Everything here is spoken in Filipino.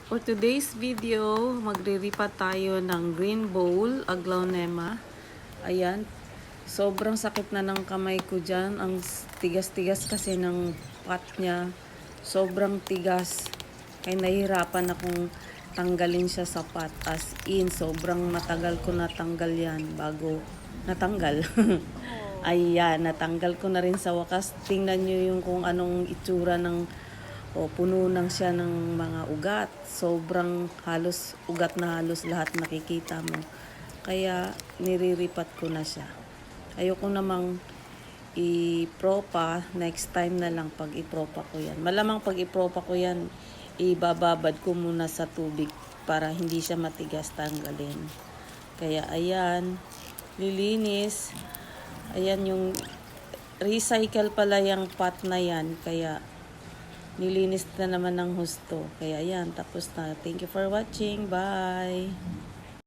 For today's video, magriripat tayo ng green bowl, aglaonema. Ayan, sobrang sakit na ng kamay ko dyan. Ang tigas-tigas kasi ng pot niya. Sobrang tigas. Kaya nahihirapan akong tanggalin siya sa pot. As in, sobrang matagal ko natanggal yan bago natanggal. Ayan, natanggal ko na rin sa wakas. Tingnan nyo yung kung anong itsura ng puno nang siya ng mga ugat. Sobrang halos, ugat na halos lahat nakikita mo. Kaya niriripat ko na siya. Ayoko namang i-propa. Next time na lang pag i-propa ko yan. Malamang pag i-propa ko yan, ibababad ko muna sa tubig para hindi siya matigas tanggalin. Kaya ayan, lilinis. Ayan yung recycle pala yung pot na yan. Kaya nilinis na naman ng husto. Kaya yan, tapos na. Thank you for watching. Bye!